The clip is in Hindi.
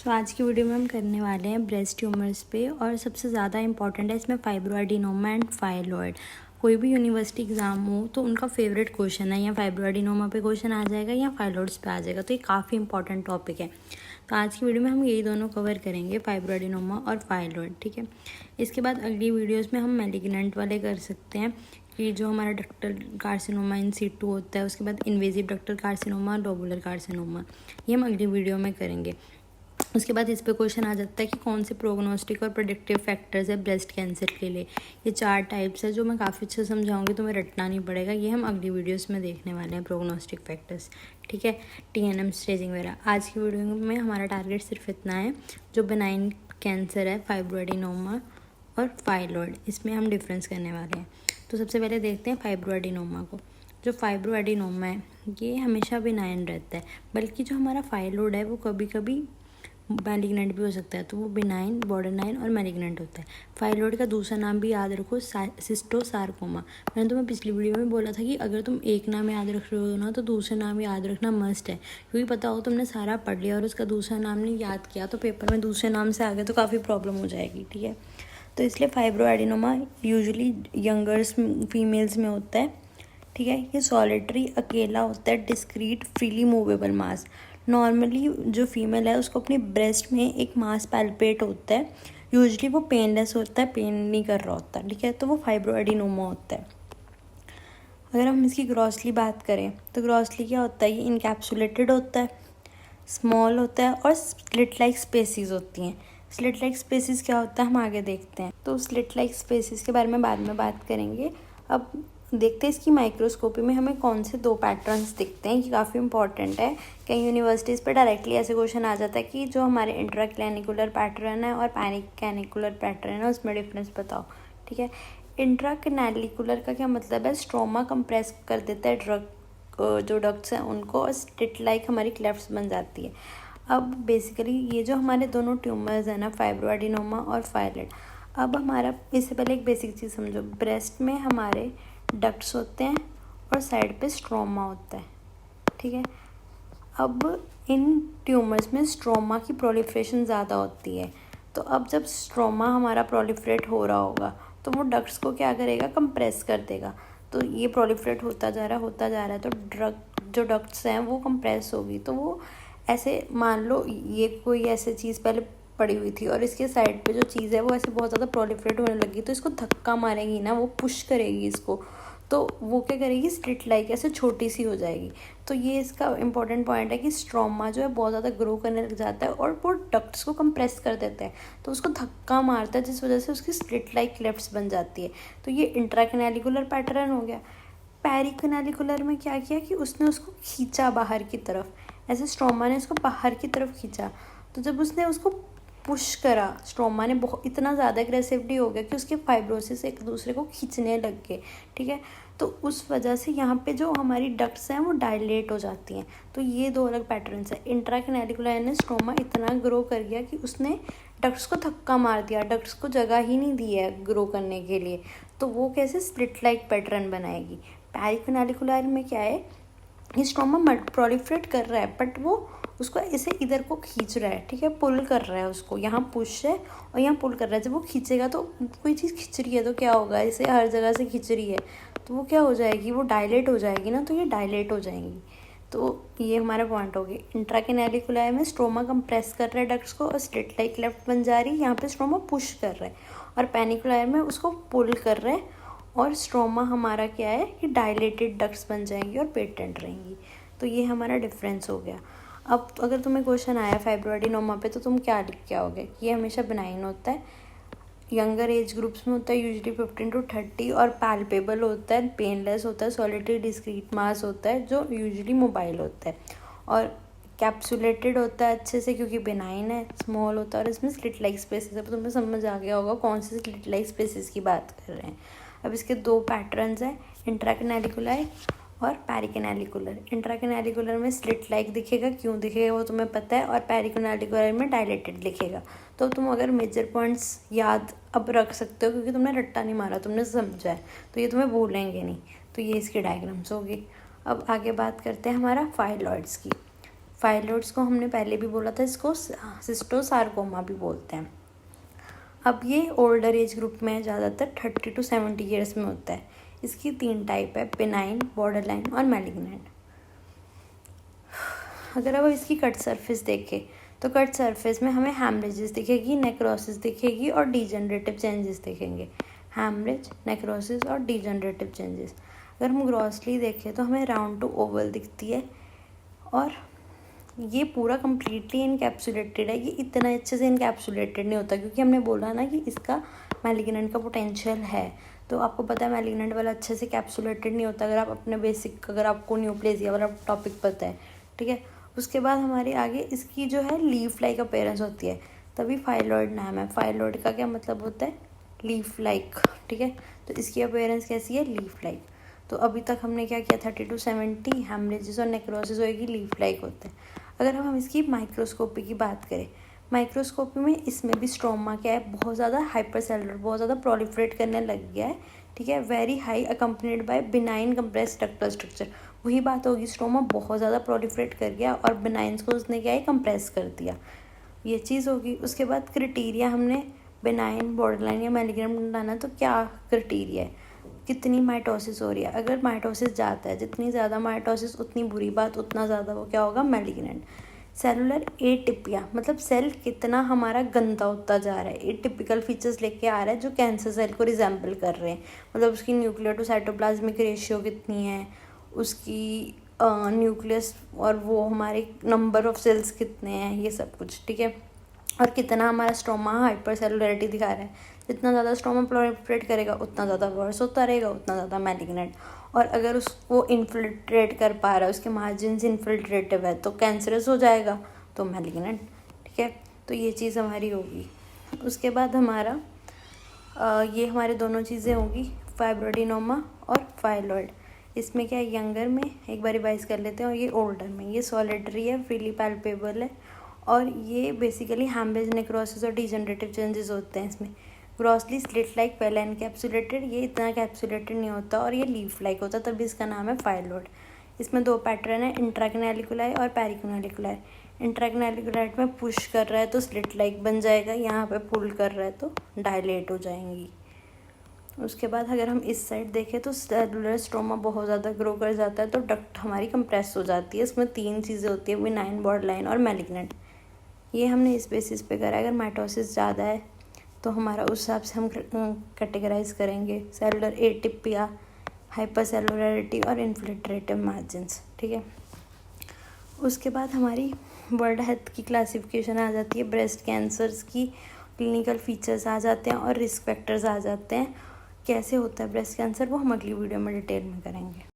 तो आज की वीडियो में हम करने वाले हैं ब्रेस्ट ट्यूमर्स पे और सबसे ज़्यादा इंपॉर्टेंट है इसमें फाइब्रोएडिनोमा एंड फाइलॉइड। कोई भी यूनिवर्सिटी एग्जाम हो तो उनका फेवरेट क्वेश्चन है, या फाइब्रोएडिनोमा पे क्वेश्चन आ जाएगा या फाइलॉइड्स पे आ जाएगा, तो ये काफ़ी इंपॉर्टेंट टॉपिक है। तो आज की वीडियो में हम यही दोनों कवर करेंगे, फाइब्रोएडिनोमा और फाइलॉइड, ठीक है। इसके बाद अगली वीडियोज़ में हम मैलिग्नेंट वाले कर सकते हैं कि जो हमारा डक्टल कार्सिनोमा इन सीटू होता है, उसके बाद invasive ductal carcinoma, lobular carcinoma, ये हम अगली वीडियो में करेंगे। उसके बाद इस पे क्वेश्चन आ जाता है कि कौन से प्रोग्नोस्टिक और प्रेडिक्टिव फैक्टर्स है ब्रेस्ट कैंसर के लिए। ये 4 टाइप्स है जो मैं काफ़ी अच्छे से समझाऊंगी, तुम्हें रटना नहीं पड़ेगा। ये हम अगली वीडियोस में देखने वाले हैं प्रोग्नोस्टिक फैक्टर्स, ठीक है। TNM स्टेजिंग वगैरह। आज की वीडियो में हमारा टारगेट सिर्फ इतना है, जो बेनाइन कैंसर है फाइब्रोएडिनोमा और फाइलॉइड, इसमें हम डिफरेंस करने वाले हैं। तो सबसे पहले देखते हैं फाइब्रोएडिनोमा को। जो फाइब्रोएडिनोमा है ये हमेशा बेनाइन रहता है, बल्कि जो हमारा फाइलॉइड है वो कभी कभी मैलिग्नेंट भी हो सकता है। तो वो बिनाइन, बॉर्डरलाइन और मैलिग्नेंट होता है। फाइलॉइड का दूसरा नाम भी याद रखो, सिस्टोसार्कोमा। मैंने तुम्हें पिछली वीडियो में बोला था कि अगर तुम एक नाम याद रख रहे हो ना तो दूसरा नाम याद रखना मस्ट है, क्योंकि पता हो तुमने सारा पढ़ लिया और उसका दूसरा नाम नहीं याद किया तो पेपर में दूसरे नाम से आ गया तो काफ़ी प्रॉब्लम हो जाएगी, ठीक है। तो इसलिए फाइब्रोएडिनोमा यूजुअली यंगर्स फीमेल्स में होता है, ठीक है। ये सॉलिटरी, अकेला होता है, डिस्क्रीट, फ्रीली मूवेबल मास। नॉर्मली जो फीमेल है उसको अपनी ब्रेस्ट में एक मास पैल्पेट होता है, यूजुअली वो पेनलेस होता है, पेन नहीं कर रहा होता, ठीक है। तो वो फाइब्रोएडिनोमा होता है। अगर हम इसकी ग्रॉसली बात करें तो ग्रॉसली क्या होता है, ये इनकैप्सुलेटेड होता है, स्मॉल होता है और स्लिट लाइक स्पेसीज होती हैं। स्लिट लाइक स्पेसीज क्या होता है हम आगे देखते हैं। तो स्लिट लाइक स्पेसीज के बारे में बाद में बात करेंगे। अब देखते हैं इसकी माइक्रोस्कोपी में हमें कौन से 2 पैटर्न्स दिखते हैं, कि काफ़ी इंपॉर्टेंट है। कई यूनिवर्सिटीज़ पे डायरेक्टली ऐसे क्वेश्चन आ जाता है कि जो हमारे इंट्राक्लैनिकुलर पैटर्न है और पैनिकैनिकुलर पैटर्न है उसमें डिफरेंस बताओ, ठीक है। इंट्राकैनालिकुलर का क्या मतलब है, स्ट्रोमा कंप्रेस कर देता है जो डक्ट्स हैं उनको, और स्लिट लाइक हमारी क्लेफ्ट्स बन जाती है। अब बेसिकली ये जो हमारे दोनों ट्यूमर्स हैं ना, फाइब्रोएडिनोमा और फाइलॉइड। अब हमारा इससे पहले एक बेसिक चीज़ समझो, ब्रेस्ट में हमारे डक्ट्स होते हैं और साइड पे स्ट्रोमा होता है, ठीक है। अब इन ट्यूमर्स में स्ट्रोमा की प्रोलिफरेशन ज़्यादा होती है। तो अब जब स्ट्रोमा हमारा प्रोलिफरेट हो रहा होगा तो वो डक्ट्स को क्या करेगा, कंप्रेस कर देगा। तो ये प्रोलिफरेट होता जा रहा है तो जो डक्ट्स हैं वो कंप्रेस होगी। तो वो ऐसे मान लो ये कोई ऐसी चीज़ पहले पड़ी हुई थी और इसके साइड पे जो चीज़ है वो ऐसे बहुत ज़्यादा प्रोलिफरेट होने लगी, तो इसको धक्का मारेगी ना, वो पुश करेगी इसको, तो वो क्या करेगी, स्लिट लाइक ऐसे छोटी सी हो जाएगी। तो ये इसका इंपॉर्टेंट पॉइंट है कि स्ट्रोमा जो है बहुत ज़्यादा ग्रो करने लग जाता है और वो डक्ट्स को कंप्रेस कर देता है, तो उसको धक्का मारता है जिस वजह से उसकी स्लिट लाइक क्लेफ्ट्स बन जाती है। तो ये इंट्राकैनालिकुलर पैटर्न हो गया। पेरिकैनालिकुलर में क्या किया कि उसने उसको खींचा बाहर की तरफ, ऐसे स्ट्रोमा ने उसको बाहर की तरफ खींचा। तो जब उसने उसको पुश करा, स्ट्रोमा ने बहुत इतना ज़्यादा एग्रेसिवली हो गया कि उसके फाइब्रोसिस एक दूसरे को खींचने लग गए, ठीक है। तो उस वजह से यहाँ पे जो हमारी डक्ट्स हैं वो डायलेट हो जाती हैं। तो ये 2 अलग पैटर्न्स हैं। इंट्राकैनालिकुलर ने स्ट्रोमा इतना ग्रो कर गया कि उसने डक्ट्स को धक्का मार दिया, डक्ट्स को जगह ही नहीं दी है ग्रो करने के लिए, तो वो कैसे स्प्लिट लाइक पैटर्न बनाएगी। पेरिकैनालिकुलर में क्या है, ये स्ट्रोमा प्रोलिफरेट कर रहा है बट वो उसको ऐसे इधर को खींच रहा है, ठीक है, पुल कर रहा है उसको, यहाँ पुश है और यहाँ पुल कर रहा है। जब वो खींचेगा तो कोई चीज़ खींच रही है तो क्या होगा, इसे हर जगह से खींच रही है तो वो क्या हो जाएगी, वो डायलेट हो जाएगी ना, तो ये डायलेट हो जाएंगी। तो ये हमारा पॉइंट हो गया। इंट्राकैनालिकुलर में स्ट्रोमा कंप्रेस कर रहा है डक्ट्स को और स्लिट लाइक क्लेफ्ट बन जा रही है, यहाँ पे स्ट्रोमा पुश कर रहा है, और पेनिकुलर में उसको पुल कर रहा है और स्ट्रोमा हमारा क्या है कि डायलेटेड डक्ट्स बन जाएंगी और पेटेंट रहेंगी। तो ये हमारा डिफरेंस हो गया। अब अगर तुम्हें क्वेश्चन आया फाइब्रोएडिनोमा पे तो तुम क्या लिख के आओगे, ये हमेशा बेनाइन होता है, यंगर एज ग्रुप्स में होता है, यूजुअली 15 to 30, और पैल्पेबल होता है, पेनलेस होता है, सॉलिटरी डिस्क्रीट मास होता है जो यूजुअली मोबाइल होता है, और कैप्सुलेटेड होता है अच्छे से क्योंकि बेनाइन है, स्मॉल होता है और इसमें स्लिट लाइक स्पेसेस है। तो तुम्हें समझ आ गया होगा कौन से स्लिट लाइक स्पेसेस की बात कर रहे हैं। अब इसके 2 पैटर्न्स हैं, इंट्राकैनालिकुलर और पेरिकैनालिकुलर। इंट्राकैनालिकुलर में स्लिट लाइक दिखेगा, क्यों दिखेगा वो तुम्हें पता है, और पेरिकैनालिकुलर में डायलेटेड दिखेगा। तो तुम अगर मेजर पॉइंट्स याद अब रख सकते हो क्योंकि तुमने रट्टा नहीं मारा, तुमने समझा है, तो ये तुम्हें भूलेंगे नहीं। तो ये इसकी डायग्राम्स होगी। अब आगे बात करते हैं हमारा फाइलॉइड्स की। फाइलोइड्स को हमने पहले भी बोला था, इसको सिस्टोसार्कोमा भी बोलते हैं। अब ये ओल्डर एज ग्रुप में ज़्यादातर 30 to 70 ईयर्स में होता है। इसकी 3 टाइप है, बिनाइन, बॉर्डरलाइन और मैलिग्नेंट। अगर अब इसकी कट सरफेस देखें तो कट सरफेस में हमें हैमरेजेस दिखेगी, नेक्रोसिस दिखेगी और डीजनरेटिव चेंजेस दिखेंगे। हैमरेज, नेक्रोसिस और डीजनरेटिव चेंजेस। अगर हम ग्रॉसली देखें तो हमें राउंड टू ओवल दिखती है और ये पूरा कम्प्लीटली इनकैप्सुलेटेड है। ये इतना अच्छे से इनकैप्सुलेटेड नहीं होता क्योंकि हमने बोला ना कि इसका मैलिग्नेंट का पोटेंशियल है। तो आपको पता है मैलिग्नेंट वाला अच्छे से कैप्सुलेटेड नहीं होता, अगर आप अपने बेसिक, अगर आपको न्यूप्लेजिया वाला टॉपिक पता है, ठीक है। उसके बाद हमारे आगे इसकी जो है लीफ लाइक अपीयरेंस होती है, तभी फाइलॉइड नाम है। फाइलॉइड का क्या मतलब होता है? लीफ लाइक, ठीक है। तो इसकी अपीयरेंस कैसी है? Leaf like. तो अभी तक हमने क्या किया? 30 to 70 हैमरेजेस और नेक्रोसिस होएगी, लीफ लाइक होते हैं। अगर हम इसकी माइक्रोस्कोपी की बात करें, माइक्रोस्कोपी में इसमें भी स्ट्रोमा क्या है? बहुत ज़्यादा हाइपरसेलुलर, बहुत ज़्यादा प्रोलिफरेट करने लग गया है, ठीक है। Very high accompanied by benign compress ductal structure. वही बात होगी, स्ट्रोमा बहुत ज़्यादा प्रोलिफरेट कर गया और बिनाइंस को उसने क्या है? कंप्रेस कर दिया, ये चीज़ होगी। उसके बाद क्राइटेरिया हमने बिनाइन, बॉर्डरलाइन या मैलिग्नेंट बनाना, तो क्या क्राइटेरिया है? कितनी माइटोसिस हो रही है? अगर माइटोसिस ज़्यादा है, जितनी ज़्यादा माइटोसिस उतनी बुरी बात, उतना ज़्यादा वो क्या होगा? मैलिग्नेंट। सेलुलर एटिपिया मतलब सेल कितना हमारा गंदा होता जा रहा है, एटिपिकल फीचर्स लेके आ रहा है जो कैंसर सेल को रिजेंबल कर रहे हैं। मतलब उसकी न्यूक्लियर टू साइटोप्लाज्मिक रेशियो कितनी है, उसकी न्यूक्लियस और वो हमारे नंबर ऑफ सेल्स कितने हैं, ये सब कुछ, ठीक है। और कितना हमारा स्ट्रोमा हाइपर सेलुलरिटी दिखा रहा है। जितना ज़्यादा स्ट्रोमा प्रोलिफरेट करेगा उतना ज़्यादा वर्स होता रहेगा, उतना ज़्यादा मैलिग्नेंट। और अगर उसको इन्फिल्ट्रेट कर पा रहा है, उसके मार्जिन इन्फिल्ट्रेटिव है, तो कैंसरस हो जाएगा, तो मैलिग्नेंट, ठीक है। तो ये चीज़ हमारी होगी। उसके बाद हमारा ये हमारे दोनों चीज़ें होगी, फाइब्रोडिनोमा और फाइलॉइड। इसमें क्या है? यंगर में एक बार रिवाइज कर लेते हैं, और ये ओल्डर में। ये सॉलिडरी है, फ्रीली पैल्पेबल है, और ये बेसिकली हैमरेज, नेक्रोसिस और डीजनरेटिव चेंजेस होते हैं इसमें। ग्रॉसली स्लिट लाइक, पहले एनकैप्सुलेटेड, ये इतना कैप्सुलेटेड नहीं होता और ये लीफ लाइक होता, तभी इसका नाम है फाइलॉइड। इसमें 2 पैटर्न है, इंट्राकैनालिकुलाई और पेरिकैनालिकुलाई। इंट्राकैनालिकुलाइट में पुश कर रहा है तो स्लिट लाइक बन जाएगा, यहाँ पे पुल कर रहा है तो डायलेट हो जाएंगी। उसके बाद अगर हम इस साइड देखें तो सेलुलर स्ट्रोमा बहुत ज़्यादा ग्रो कर जाता है, तो डक्ट हमारी कंप्रेस हो जाती है। इसमें 3 चीज़ें होती है, बिनाइन, बॉर्डरलाइन और मैलिग्नेंट। ये हमने इस बेसिस पे करा है। अगर माइटोसिस ज़्यादा है तो हमारा उस हिसाब से हम कैटेगराइज करेंगे, सेलुलर एटिपिया, हाइपरसेलुलरिटी और इन्फिल्ट्रेटिव मार्जिन्स, ठीक है। उसके बाद हमारी वर्ल्ड हेल्थ की क्लासिफिकेशन आ जाती है, ब्रेस्ट कैंसर्स की क्लिनिकल फीचर्स आ जाते हैं और रिस्क फैक्टर्स आ जाते हैं। कैसे होता है ब्रेस्ट कैंसर, वो हम अगली वीडियो में डिटेल में करेंगे।